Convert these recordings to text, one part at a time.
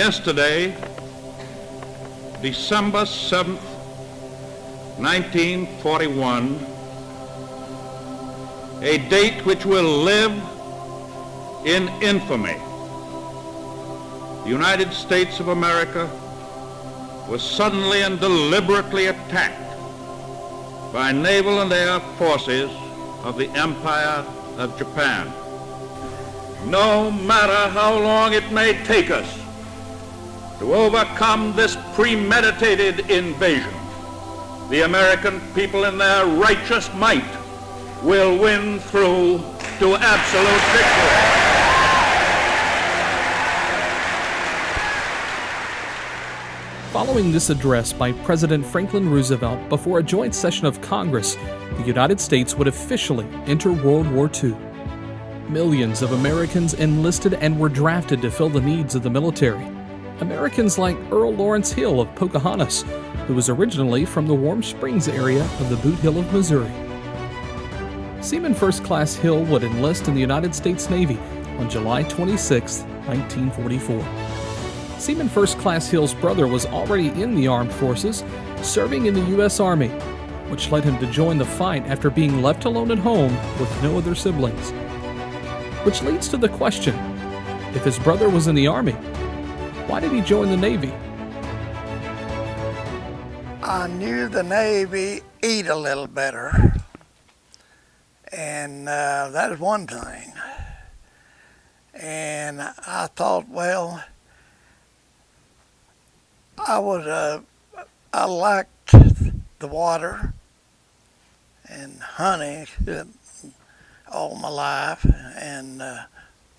Yesterday, December 7th, 1941, a date which will live in infamy. The United States of America was suddenly and deliberately attacked by naval and air forces of the Empire of Japan. No matter how long it may take us to overcome this premeditated invasion, the American people in their righteous might will win through to absolute victory. Following this address by President Franklin Roosevelt before a joint session of Congress, the United States would officially enter World War II. Millions of Americans enlisted and were drafted to fill the needs of the military. Americans like Earl Hill of Pocahontas, who was originally from the Warm Springs area of the Boot Hill of Missouri. Seaman First Class Hill would enlist in the United States Navy on July 26, 1944. Seaman First Class Hill's brother was already in the armed forces, serving in the U.S. Army, which led him to join the fight after being left alone at home with no other siblings. Which leads to the question, if his brother was in the Army, why did he join the Navy? I knew the Navy eat a little better, and that is one thing. And I thought, well, I liked the water and hunting all my life, and a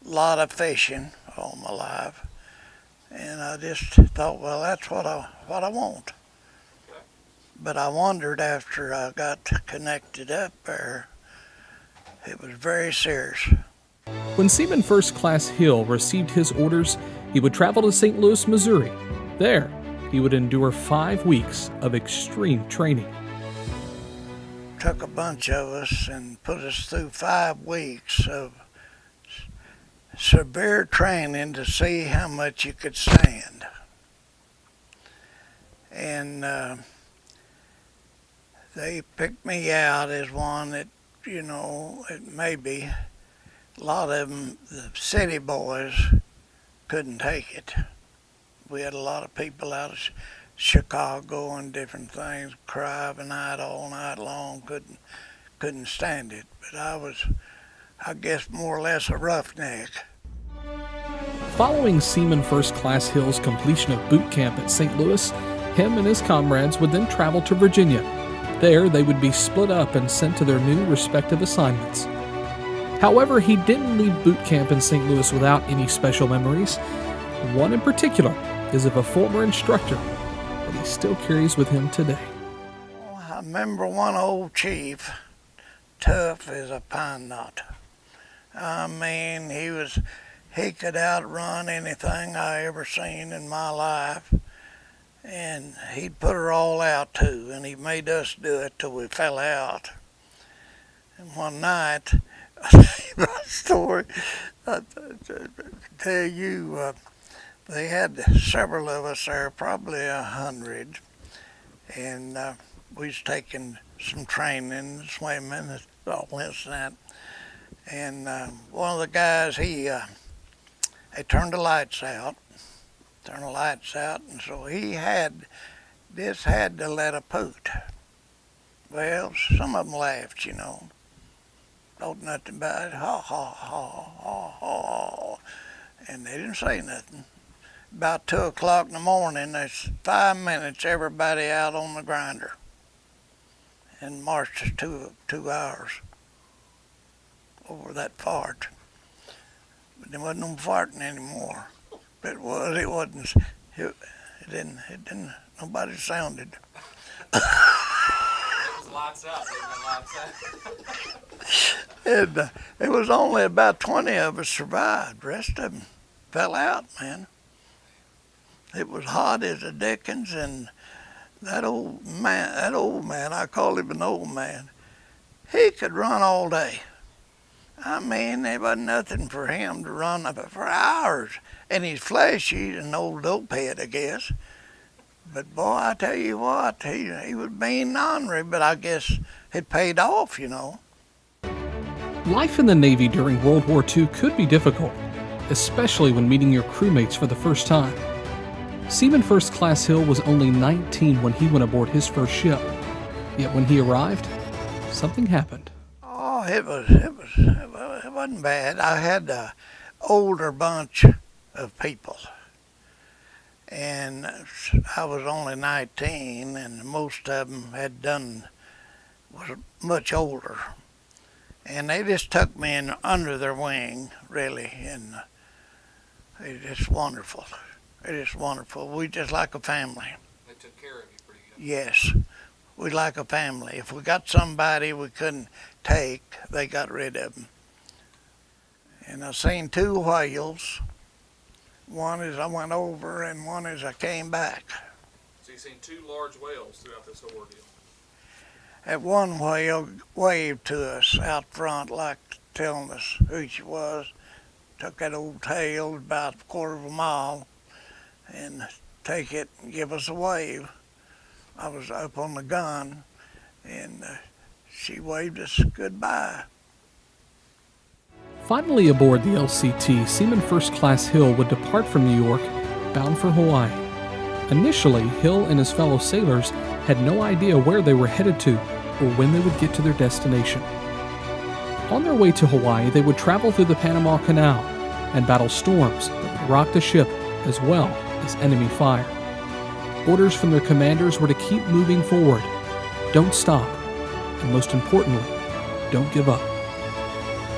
lot of fishing all my life. And I just thought, well, that's what I want. But I wondered after I got connected up there, it was very serious. When Seaman First Class Hill received his orders, he would travel to St. Louis, Missouri. There, he would endure 5 weeks of extreme training. Took a bunch of us and put us through 5 weeks of severe training to see how much you could stand. And they picked me out as one that, you know, it maybe a lot of them, the city boys, couldn't take it. We had a lot of people out of Chicago and different things, cry of a night all night long, couldn't stand it. But I was, I guess, more or less a roughneck. Following Seaman First Class Hill's completion of boot camp at St. Louis, him and his comrades would then travel to Virginia. There, they would be split up and sent to their new respective assignments. However, he didn't leave boot camp in St. Louis without any special memories. One in particular is of a former instructor that he still carries with him today. I remember one old chief, tough as a pine knot. I mean, he could outrun anything I ever seen in my life, and he'd put her all out too, and he made us do it till we fell out. And one night, I'll tell you my story. I tell you, they had several of us there, probably 100, and we was taking some training, swimming, all this and that. And one of the guys, they turned the lights out, and so he had to let a poot. Well, some of them laughed, you know. Thought nothing about it, ha, ha, ha, ha, ha, and they didn't say nothing. About 2 o'clock in the morning, there's 5 minutes, everybody out on the grinder, and marched us 2 hours over that fart. But there wasn't no farting anymore. It wasn't, it didn't, nobody sounded. It was lights out, lights out. And it was only about 20 of us survived. The rest of them fell out, man. It was hot as a dickens, and that old man, I call him an old man, he could run all day. I mean, there wasn't nothing for him to run up for hours. And he's fleshy, an old dope head, I guess. But boy, I tell you what, he was mean and ornery, but I guess it paid off, you know. Life in the Navy during World War II could be difficult, especially when meeting your crewmates for the first time. Seaman First Class Hill was only 19 when he went aboard his first ship. Yet when he arrived, something happened. Oh, it wasn't bad. I had an older bunch of people, and I was only 19, and most of them was much older. And they just took me in under their wing, really, and it's wonderful. It is wonderful. We just like a family. They took care of you pretty good. Yes, we like a family. If we got somebody we couldn't take, they got rid of them. And I seen two whales. One is I went over, and one is I came back. So you've seen two large whales throughout this whole ordeal. That one whale waved to us out front, like telling us who she was. Took that old tail about a quarter of a mile and take it and give us a wave. I was up on the gun, and she waved us goodbye. Finally aboard the LCT, Seaman First Class Hill would depart from New York, bound for Hawaii. Initially, Hill and his fellow sailors had no idea where they were headed to or when they would get to their destination. On their way to Hawaii, they would travel through the Panama Canal and battle storms that would rock the ship as well as enemy fire. Orders from their commanders were to keep moving forward, don't stop, and most importantly, don't give up.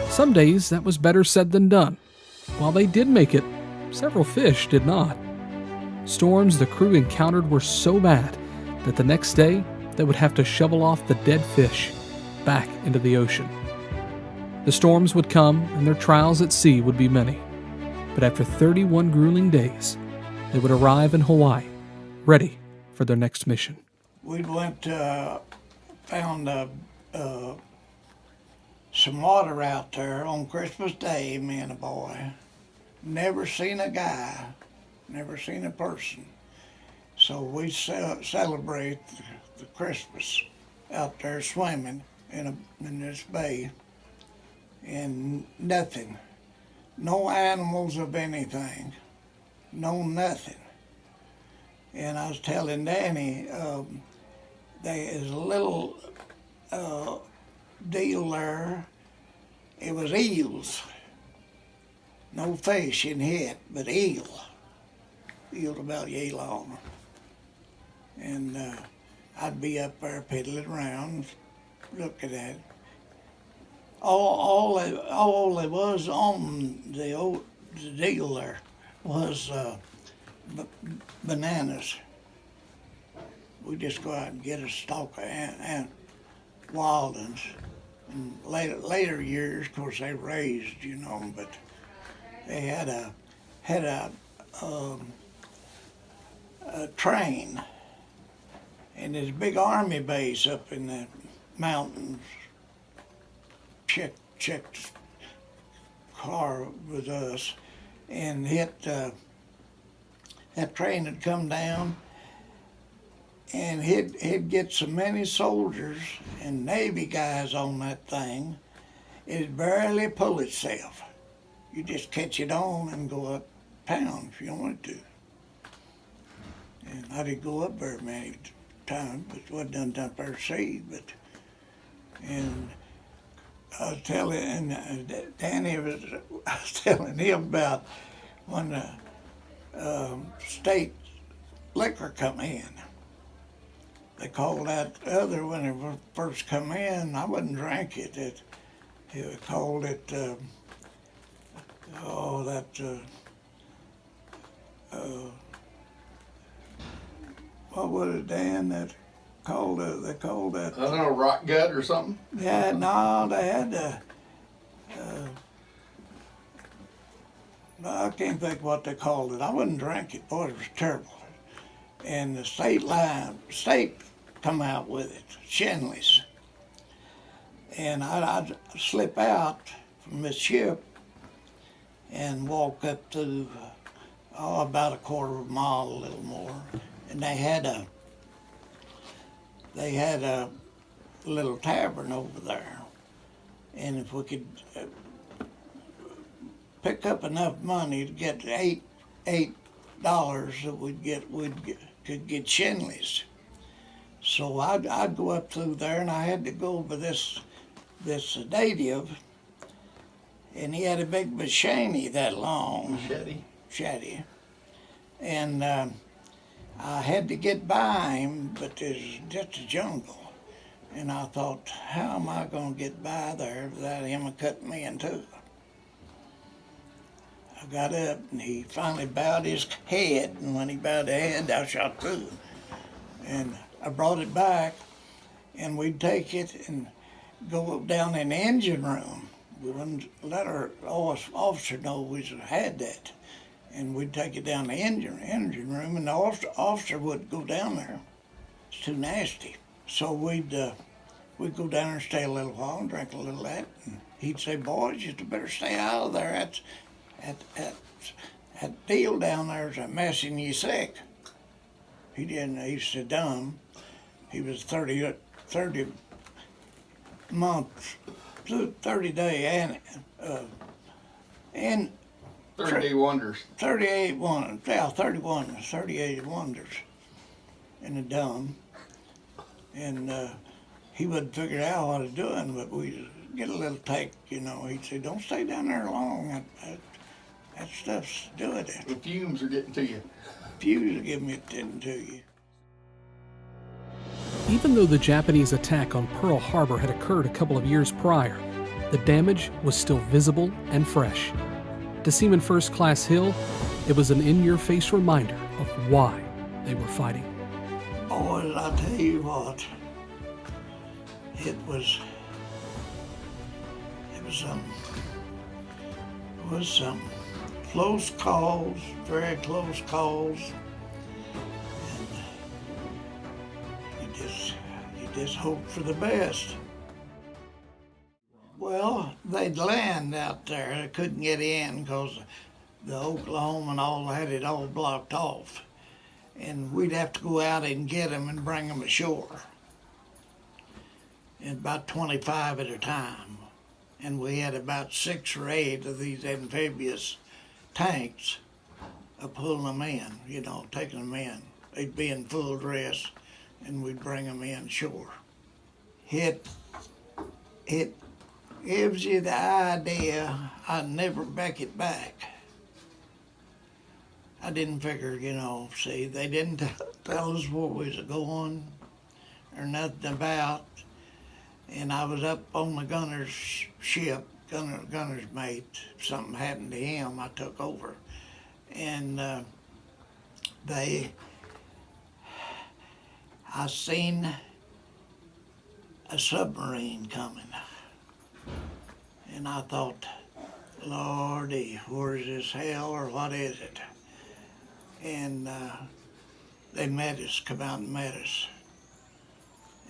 Some days that was better said than done. While they did make it, several fish did not. Storms the crew encountered were so bad that the next day they would have to shovel off the dead fish back into the ocean. The storms would come and their trials at sea would be many. But after 31 grueling days, they would arrive in Hawaii, ready for their next mission. We went, found some water out there on Christmas Day, me and a boy. Never seen a guy, never seen a person. So we celebrate the Christmas out there swimming in this bay, and nothing. No animals of anything. No nothing. And I was telling Danny, there is a little deal there. It was eels. No fish in it, but eel. Eel about yay long. And I'd be up there piddling around, looking at it. All there was on the deal there was bananas. We just go out and get a stalk of wild ones. And later years, of course, they raised, you know, but they had a train, and there's a big army base up in the mountains. Checked car with us, and that train had come down, and he'd get so many soldiers and Navy guys on that thing, it'd barely pull itself. You just catch it on and go uptown if you wanted to. And I didn't go up very many times, but it wasn't done up there to see, and I was telling Danny, I was telling him about when the state liquor come in. They called that other when it first come in. I wouldn't drink it. They called it what was it, Dan? They called that. I don't know, rock gut or something? Yeah, no, they had I can't think what they called it. I wouldn't drink it. Boy, it was terrible. And the state come out with it, Shenley's. And I'd slip out from the ship and walk up to about a quarter of a mile, a little more, and they had a little tavern over there, and if we could pick up enough money to get $8 that could get Shenley's. So I'd go up through there, and I had to go over this native, and he had a big machete that long. Machete. And I had to get by him, but there's just a jungle. And I thought, how am I going to get by there without him cutting me in two? I got up, and he finally bowed his head, and when he bowed his head, I shot through. And I brought it back, and we'd take it and go down in the engine room. We wouldn't let our officer know we had that. And we'd take it down the engine room, and the officer wouldn't go down there. It's too nasty. So we'd go down there and stay a little while and drink a little of that. And he'd say, boys, you better stay out of there. That deal down there is messing you sick. He didn't, he's so dumb. He was 30 months, 30-day and 30-day wonders. 38 wonders, yeah, 38 wonders in the dumb. And he wouldn't figure out what he was doing, but we'd get a little take, you know. He'd say, don't stay down there long. That stuff's doing it. The fumes are getting to you. Fumes are getting to you. Even though the Japanese attack on Pearl Harbor had occurred a couple of years prior, the damage was still visible and fresh. To Seaman First Class Hill, it was an in-your-face reminder of why they were fighting. Boys, I'll tell you what, it was some close calls, very close calls, and you just hope for the best. Well, they'd land out there. They couldn't get in because the Oklahoma and all had it all blocked off. And we'd have to go out and get them and bring them ashore. And about 25 at a time. And we had about 6 or 8 of these amphibious tanks pulling them in, you know, taking them in. They'd be in full dress, and we'd bring them in shore. It gives you the idea I'd never make it back. I didn't figure, you know, see, they didn't tell us where we was going or nothing about. And I was up on the gunner's ship, gunner's mate. If something happened to him, I took over. And I seen a submarine coming. And I thought, Lordy, where's this hell or what is it? And they met us, come out and met us.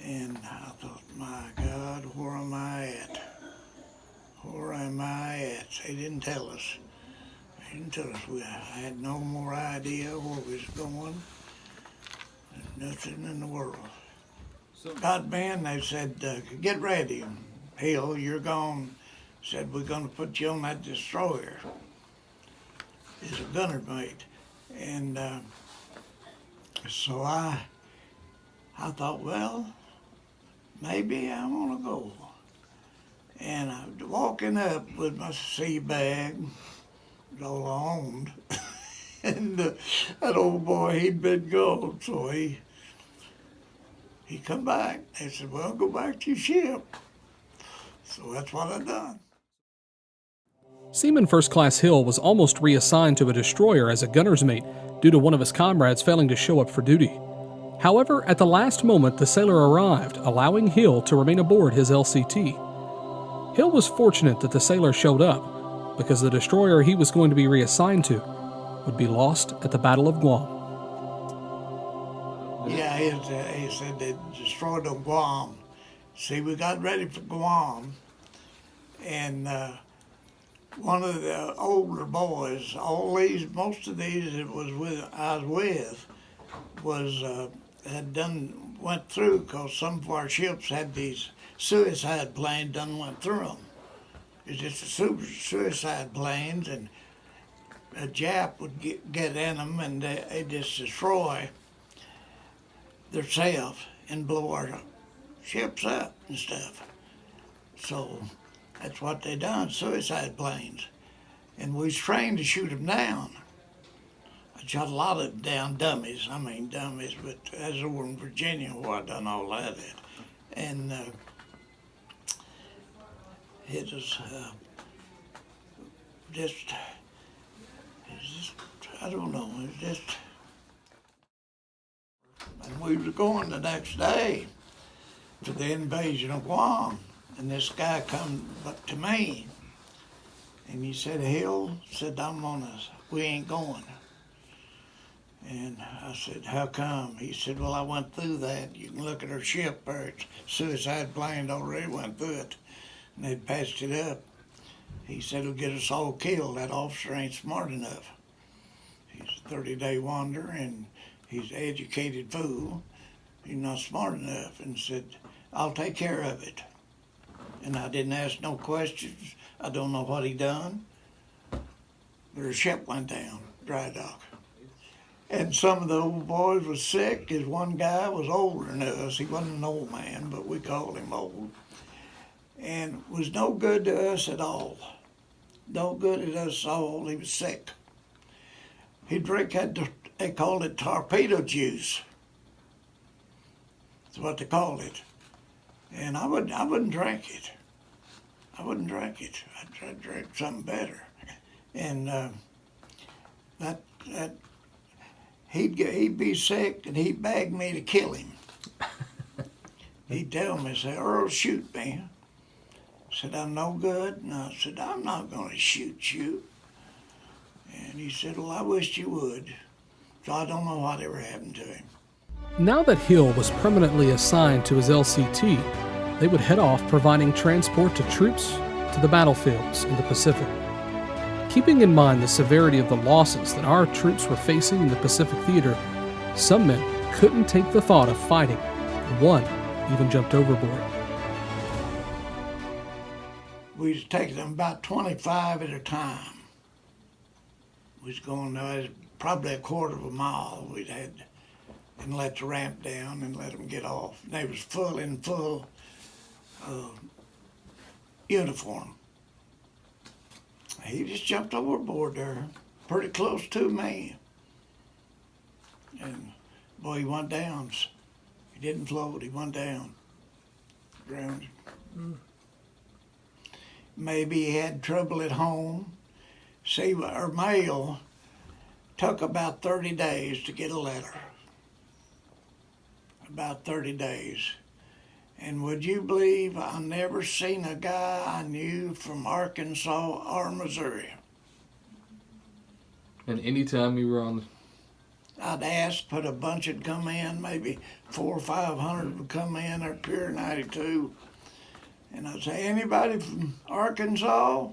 And I thought, my God, where am I at? Where am I at? They didn't tell us. They didn't tell us. I had no more idea where we was going. Nothing in the world. Got me in, they said, get ready. Hill, you're gone. Said, we're going to put you on that destroyer. It's a gunner mate. And so I thought, well, maybe I want to go. And I was walking up with my sea bag, all I owned. And that old boy, he'd been gone, so he come back. They said, well, go back to your ship. So that's what I done. Seaman First Class Hill was almost reassigned to a destroyer as a gunner's mate due to one of his comrades failing to show up for duty. However, at the last moment, the sailor arrived, allowing Hill to remain aboard his LCT. Hill was fortunate that the sailor showed up, because the destroyer he was going to be reassigned to would be lost at the Battle of Guam. Yeah, he said they destroyed Guam. See, we got ready for Guam, and one of the older boys, most of these I was with, went through, because some of our ships had these suicide planes went through them. It's just suicide planes, and a Jap would get in them, and they just destroy themselves and blow our ships up and stuff. So that's what they done, suicide planes. And we was trained to shoot them down. I shot a lot of down dummies, but that's over in Virginia where I done all that at. And it was I don't know, it was just, and we was going the next day to the invasion of Guam, and this guy come up to me, and he said, Hill, we ain't going. And I said, how come? He said, well, I went through that. You can look at our ship there. It's suicide plane already went through it. And they patched it up. He said, it'll get us all killed. That officer ain't smart enough. He's a 30-day wonder, and he's an educated fool. He's not smart enough. And said, I'll take care of it. And I didn't ask no questions. I don't know what he done. But our ship went down, dry dock. And some of the old boys was sick. His one guy was older than us. He wasn't an old man, but we called him old. And was no good to us at all. No good at us at all. He was sick. He drank they called it torpedo juice. That's what they called it. And I wouldn't drink it. I wouldn't drink it. I'd drink something better. And he'd be sick, and he'd beg me to kill him. He'd tell me, say, Earl, shoot me. I said, I'm no good. And I said, I'm not going to shoot you. And he said, well, I wish you would. So I don't know what ever happened to him. Now that Hill was permanently assigned to his LCT, they would head off providing transport to troops to the battlefields in the Pacific. Keeping in mind the severity of the losses that our troops were facing in the Pacific theater, some men couldn't take the thought of fighting, and one even jumped overboard. We was taking them about 25 at a time. We was going probably a quarter of a mile. We'd had and let the ramp down and let them get off. And they was full uniform. He just jumped overboard there, pretty close to me. And boy, he went down. He didn't float, he went down. Drowned. Maybe he had trouble at home. See, our mail took about 30 days to get a letter. About 30 days. And would you believe I never seen a guy I knew from Arkansas or Missouri? And anytime you were on, I'd ask, put a bunch would come in, maybe 400 or 500 would come in there, Pier 92. And I'd say, anybody from Arkansas?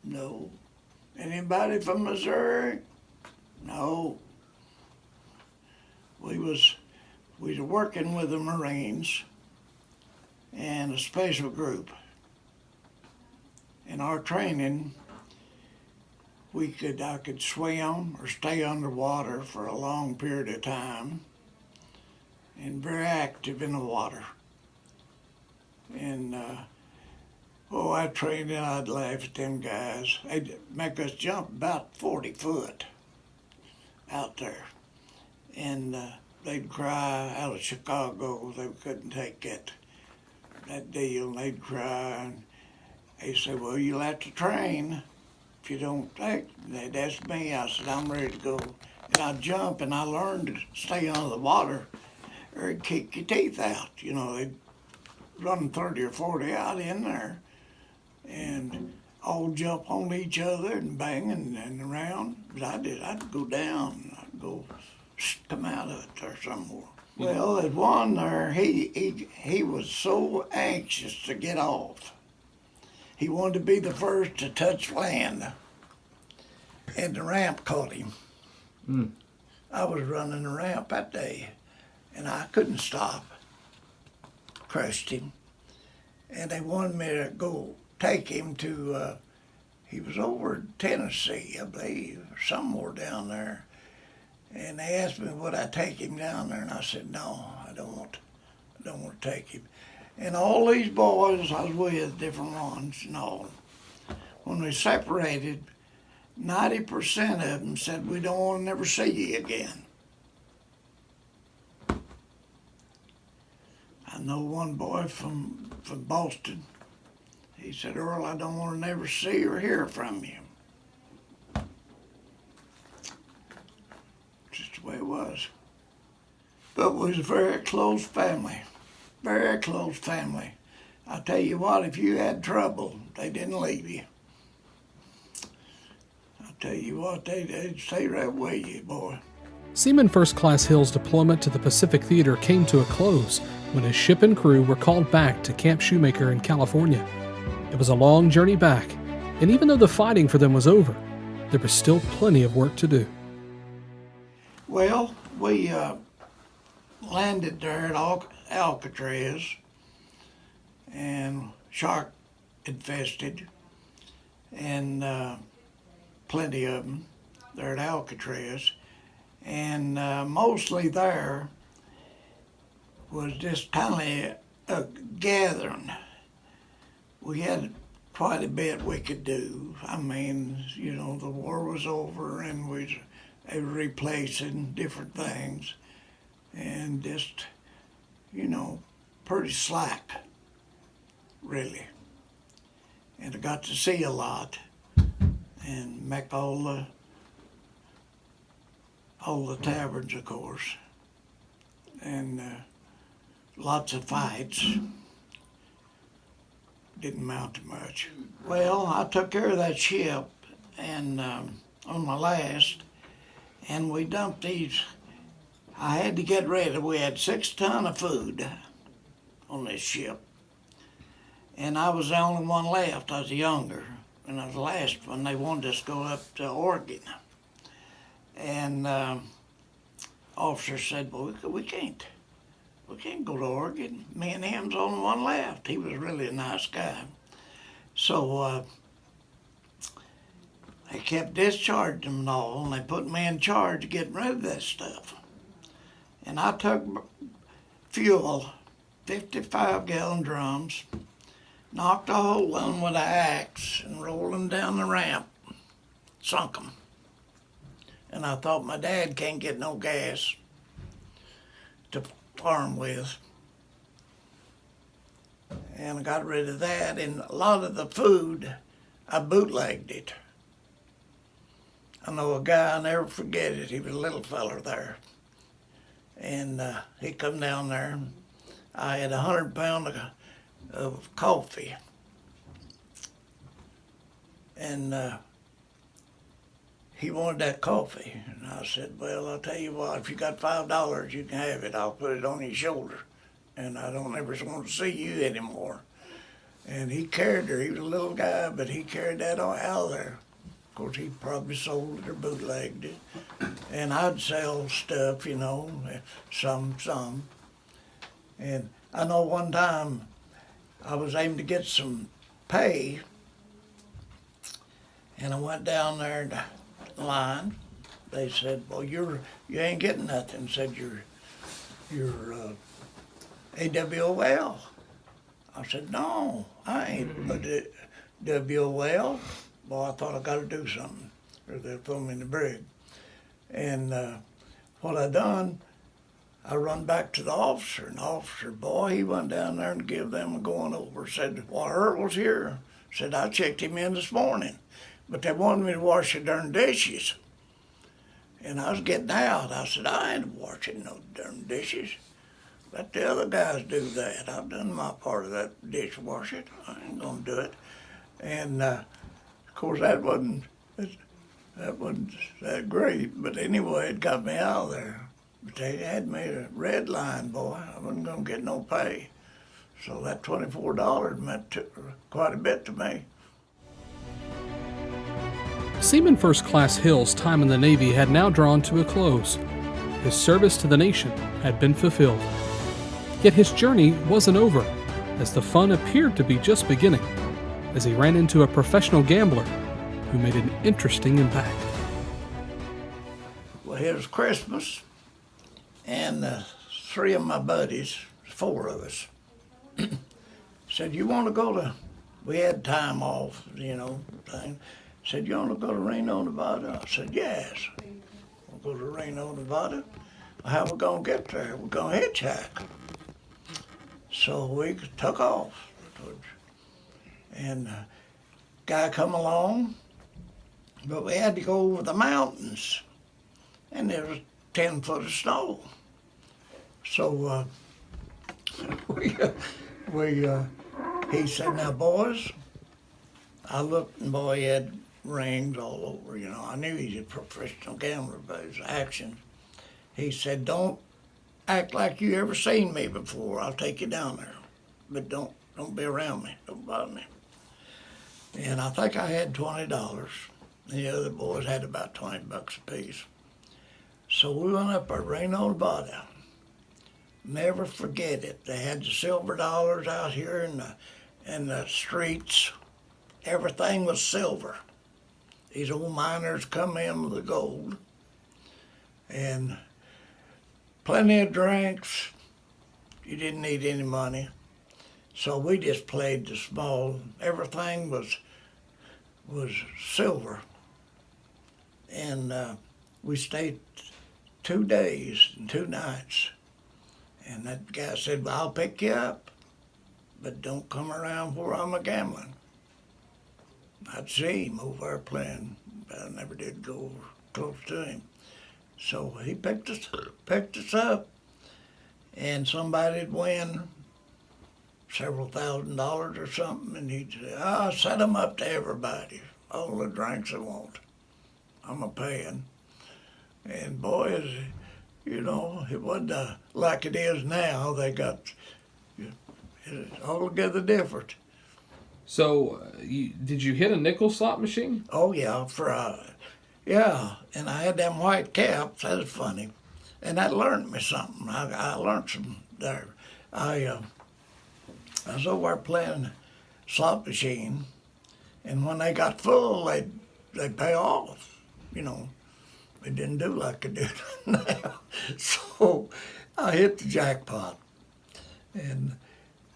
No. Anybody from Missouri? No. We was working with the Marines and a special group. In our training, I could swim or stay underwater for a long period of time, and very active in the water. And I trained and I'd laugh at them guys. They'd make us jump about 40 foot out there. And they'd cry out of Chicago. They couldn't take that deal. And they'd cry. And they said, well, you'll have to train if you don't take. They'd ask me. I said, I'm ready to go. And I'd jump, and I learned to stay under the water or it'd kick your teeth out. You know, they'd run 30 or 40 out in there and all jump on each other and bang and around. But I'd go down. I'd go come out of it there somewhere. Well, there's one there, he was so anxious to get off. he wanted to be the first to touch land, and the ramp caught him. I was running the ramp that day, and I couldn't stop. Crushed him, and they wanted me to go take him to, he was over in Tennessee, I believe, somewhere down there. And they asked me would I take him down there, and I said, no, I don't want to take him. And all these boys I was with, different ones and all, when we separated, 90% of them said, we don't want to never see you again. I know one boy from Boston, he said, Earl, I don't want to never see or hear from you. Just the way it was. But we was a very close family, very close family. I tell you what, if you had trouble, they didn't leave you. I tell you what, they'd stay right with you, boy. Seaman First Class Hill's deployment to the Pacific Theater came to a close when his ship and crew were called back to Camp Shoemaker in California. It was a long journey back, and even though the fighting for them was over, there was still plenty of work to do. Well, we landed there at Alcatraz, and shark infested, and plenty of them there at Alcatraz. And mostly there was just kind of a gathering. We had quite a bit we could do. I mean, you know, the war was over and we were replacing different things and just, you know, pretty slack, really. And I got to see a lot and make all the taverns, of course, and lots of fights. Didn't amount to much. Well, I took care of that ship, and on my last, and we dumped these. I had to get ready. We had 6 tons of food on this ship, and I was the only one left. I was younger, and I was the last one. They wanted us to go up to Oregon. And officer said, well, we can't go to Oregon. Me and him's the only one left. He was really a nice guy. So they kept discharging them and all, and they put me in charge of getting rid of that stuff. And I took fuel, 55-gallon drums, knocked a hole in them with an axe and rolled them down the ramp, sunk them. And I thought my dad can't get no gas to farm with. And I got rid of that, and a lot of the food, I bootlegged it. I know a guy, I'll never forget it, he was a little feller there. And he come down there, and I had 100 pounds of coffee. And he wanted that coffee, and I said, well, I'll tell you what, if you got $5, you can have it. I'll put it on your shoulder, and I don't ever want to see you anymore. And he carried her. He was a little guy, but he carried that out of there. Of course, he probably sold it or bootlegged it. And I'd sell stuff, you know, some. And I know one time I was aiming to get some pay, and I went down there to line. They said, well, you ain't getting nothing. Said you're AWOL. I said, no, I ain't WWII. Well, I thought I got to do something, or they'll throw me in the brig. And what I done, I run back to the officer, and the officer, boy, he went down there and give them a going over. Said, well, Earl was here. Said, I checked him in this morning, but they wanted me to wash the darn dishes. And I was getting out. I said, I ain't washing no darn dishes. Let the other guys do that. I've done my part of that dishwashing. I ain't gonna do it. And of course that wasn't that great, but anyway, it got me out of there. But they had me a red line, boy. I wasn't gonna get no pay. So that $24 meant quite a bit to me. Seaman First Class Hill's time in the Navy had now drawn to a close. His service to the nation had been fulfilled. Yet his journey wasn't over, as the fun appeared to be just beginning, as he ran into a professional gambler who made an interesting impact. Well, it was Christmas, and three of my buddies, four of us, said, "You want to go to," we had time off, thing. Said, "You want to go to Reno, Nevada?" I said, "Yes." We'll go to Reno, Nevada. Well, how we going to get there? We're going to hitchhike. So we took off. And guy come along, but we had to go over the mountains. And there was 10 foot of snow. So he said, "Now, boys," I looked, and boy, he had rings all over, I knew he was a professional gambler by his actions. He said, "Don't act like you ever seen me before. I'll take you down there. But don't be around me. Don't bother me." And I think I had $20. The other boys had about $20 apiece. So we went up at Reno, Nevada. Never forget it. They had the silver dollars out here in the streets. Everything was silver. These old miners come in with the gold. And plenty of drinks. You didn't need any money. So we just played the small. Everything was silver. And we stayed 2 days and 2 nights. And that guy said, "Well, I'll pick you up, but don't come around where I'm a gambling." I'd see him over there playing, but I never did go close to him. So he picked us up, and somebody'd win several $1,000s or something, and he'd say, "I'll set them up to everybody, all the drinks they want. I'm a-paying." And boys, it wasn't like it is now. They got it's altogether different. So, did you hit a nickel slot machine? Oh yeah, yeah, and I had them white caps. That was funny, and that learned me something. I learned some there. I was over there playing slot machine, and when they got full, they'd pay off. They didn't do like they do now. So I hit the jackpot, and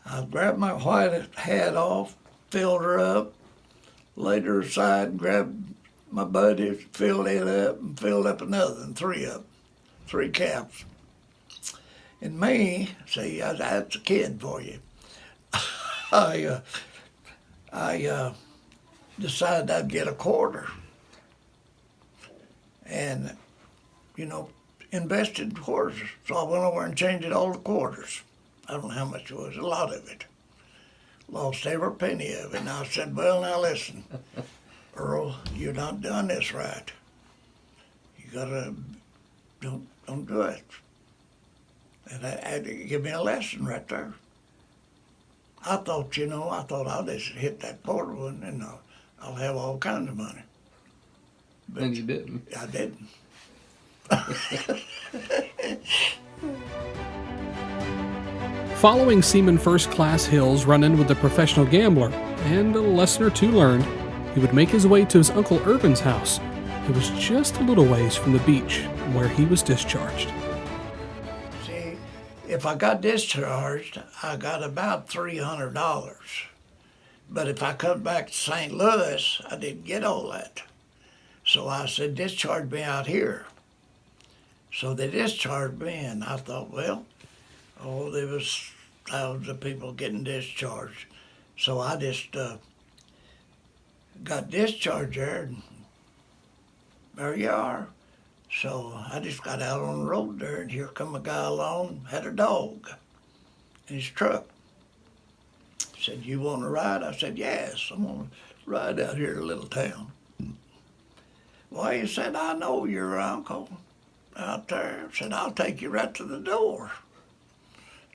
I grabbed my white hat off, filled her up, laid her aside, grabbed my buddy, filled it up, and filled up another, and 3 caps. And me, see, that's a kid for you. I decided I'd get a quarter, and invested quarters. So I went over and changed all the quarters. I don't know how much it was, a lot of it. Lost every penny of it. And I said, "Well, now listen, Earl, you're not doing this right. You gotta, don't do it." And that had to give me a lesson right there. I thought, I'll just hit that quarter one and I'll have all kinds of money. But And you didn't. I didn't. Following Seaman First Class Hill's run-in with the professional gambler, and a lesson or two learned, he would make his way to his Uncle Irvin's house. It was just a little ways from the beach where he was discharged. See, if I got discharged, I got about $300. But if I come back to St. Louis, I didn't get all that. So I said, "Discharge me out here." So they discharged me, and I thought, well, there was thousands of people getting discharged. So I just got discharged there, and there you are. So I just got out on the road there, and here come a guy along, had a dog in his truck. Said, "You want to ride?" I said, "Yes, I'm going to ride out here to a little town." Well, he said, "I know your uncle out there." I said, "I'll take you right to the door."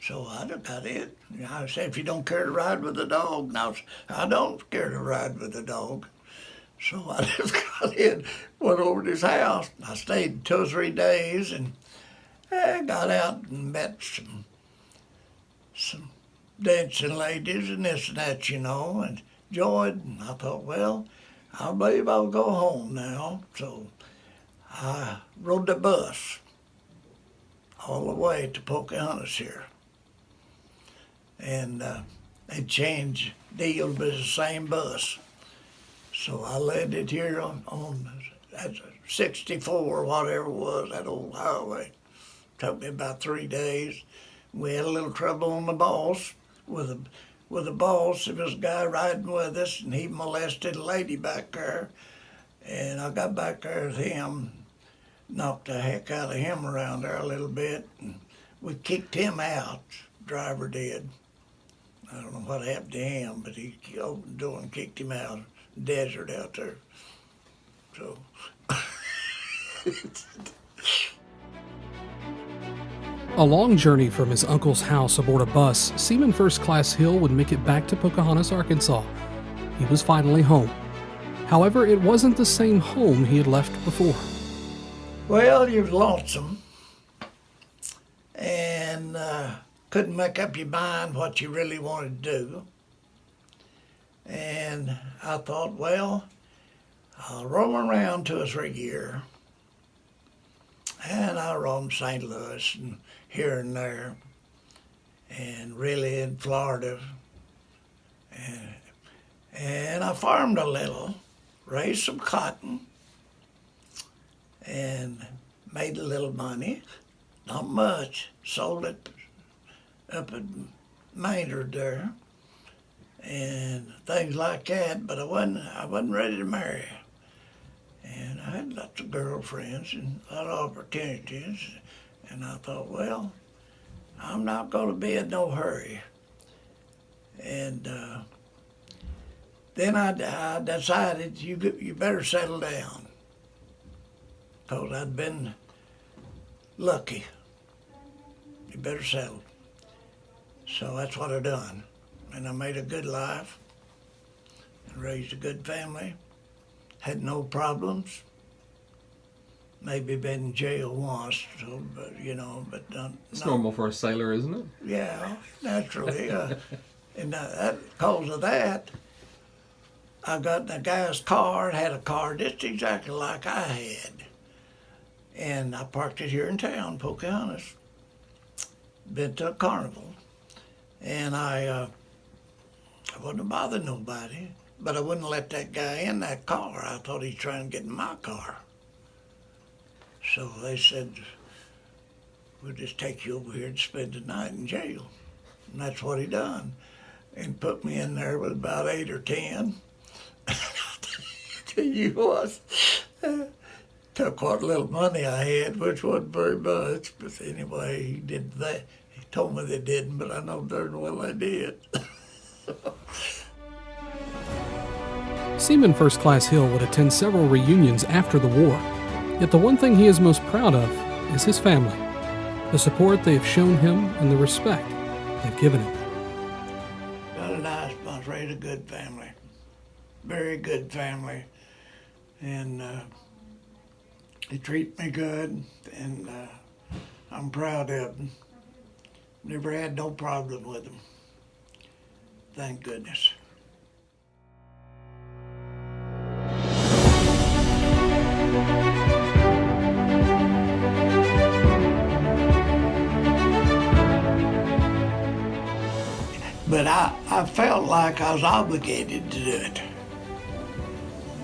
So I got it. I said, "If you don't care to ride with the dog." Now, I don't care to ride with the dog. So I just got in, went over to his house. I stayed 2 or 3 days, and I got out and met some dancing ladies and this and that, you know, and enjoyed. And I thought, well, I believe I'll go home now. So I rode the bus all the way to Pocahontas here. And they changed deals, but it's the same bus. So I landed here on that 64, whatever it was, that old highway. Took me about 3 days. We had a little trouble on the boss. With the boss, there was a guy riding with us, and he molested a lady back there. And I got back there with him, knocked the heck out of him around there a little bit, and we kicked him out. Driver did. I don't know what happened to him, but he opened the door and kicked him out. Desert out there. So. A long journey from his uncle's house aboard a bus, Seaman First Class Hill would make it back to Pocahontas, Arkansas. He was finally home. However, it wasn't the same home he had left before. Well, you're lonesome and couldn't make up your mind what you really wanted to do. And I thought, well, I'll roam around 2 or 3 years. And I roamed St. Louis and here and there, and really in Florida. And I farmed a little, raised some cotton, and made a little money. Not much. Sold it up at Maynard there, and things like that. But I wasn't ready to marry. And I had lots of girlfriends and a lot of opportunities. And I thought, well, I'm not going to be in no hurry. And then I decided you better settle down, because I'd been lucky. You better settle. So that's what I done. And I made a good life and raised a good family. Had no problems. Maybe been in jail once, so, but It's normal for a sailor, isn't it? Yeah, naturally. And because of that, I got in a guy's car, had a car just exactly like I had. And I parked it here in town, Pocahontas. Been to a carnival. And I wasn't bothering nobody, but I wouldn't let that guy in that car. I thought he was trying to get in my car. So they said, we'll just take you over here and spend the night in jail. And that's what he done. And put me in there with about 8 or 10. Tell you what, took what little money I had, which wasn't very much. But anyway, he did that. He told me they didn't, but I know darn well they did. Seaman First Class Hill would attend several reunions after the war. Yet the one thing he is most proud of is his family, the support they have shown him and the respect they've given him. Got a nice bunch, raised a good family, very good family, and they treat me good, and I'm proud of them. Never had no problem with them, thank goodness. But I felt like I was obligated to do it.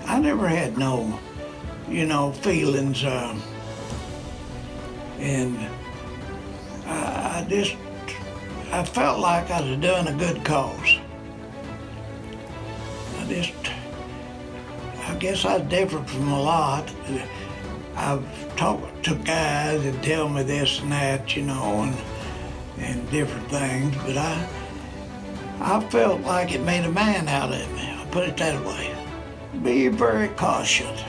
I never had no, feelings, and I felt like I was doing a good cause. I guess I was different from a lot. I've talked to guys that tell me this and that, and different things, but I felt like it made a man out of me. I'll put it that way. Be very cautious.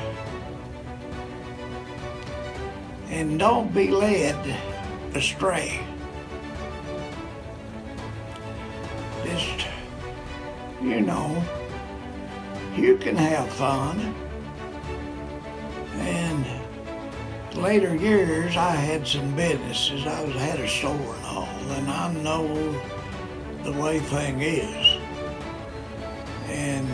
And don't be led astray. Just, you can have fun. And later years, I had some businesses. I had a store and all, and I know the way thing is. And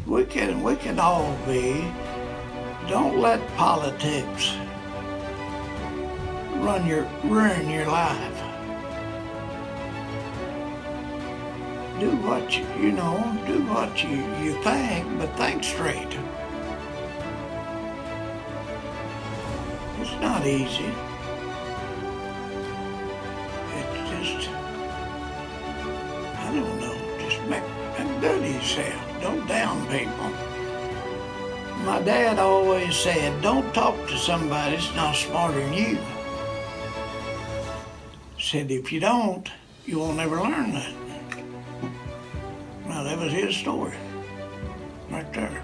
we can all be. Don't let politics ruin your life. Do what do what you think, but think straight. It's not easy. It's just, I don't know, just make good of yourself. Don't down people. My dad always said, don't talk to somebody that's not smarter than you. Said, if you don't, you won't ever learn nothing. Well, that was his story, right there.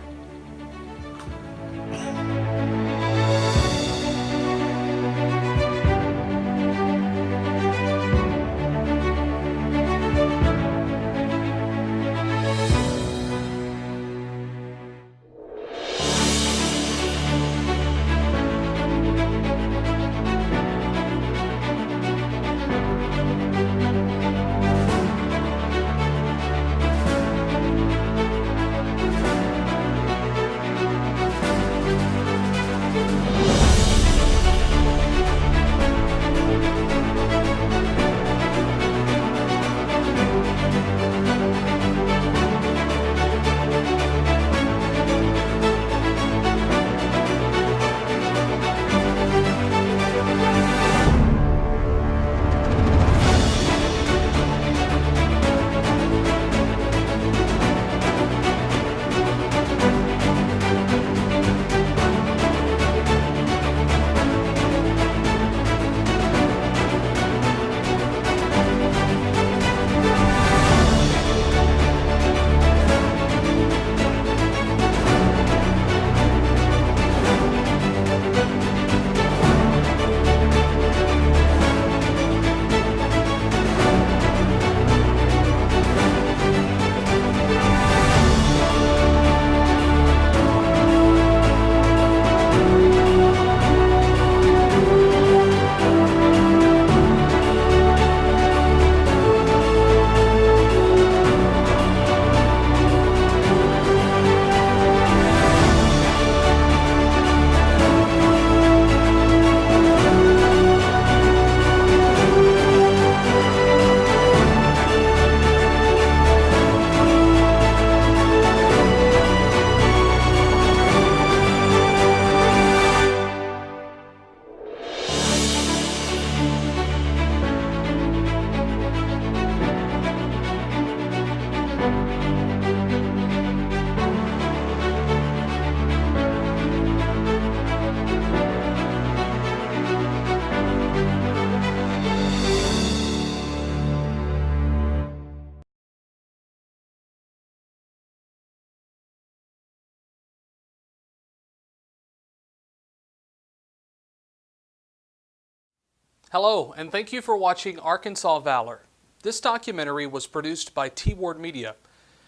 Hello, and thank you for watching Arkansas Valor. This documentary was produced by T-Ward Media,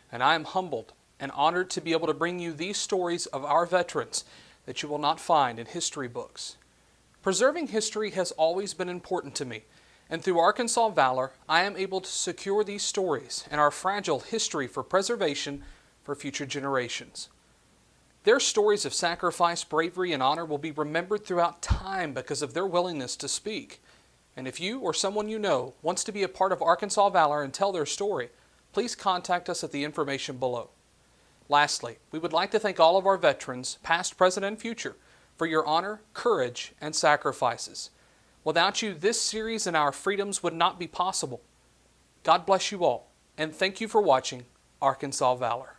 and I am humbled and honored to be able to bring you these stories of our veterans that you will not find in history books. Preserving history has always been important to me, and through Arkansas Valor, I am able to secure these stories and our fragile history for preservation for future generations. Their stories of sacrifice, bravery, and honor will be remembered throughout time because of their willingness to speak. And if you or someone you know wants to be a part of Arkansas Valor and tell their story, please contact us at the information below. Lastly, we would like to thank all of our veterans, past, present, and future, for your honor, courage, and sacrifices. Without you, this series and our freedoms would not be possible. God bless you all, and thank you for watching Arkansas Valor.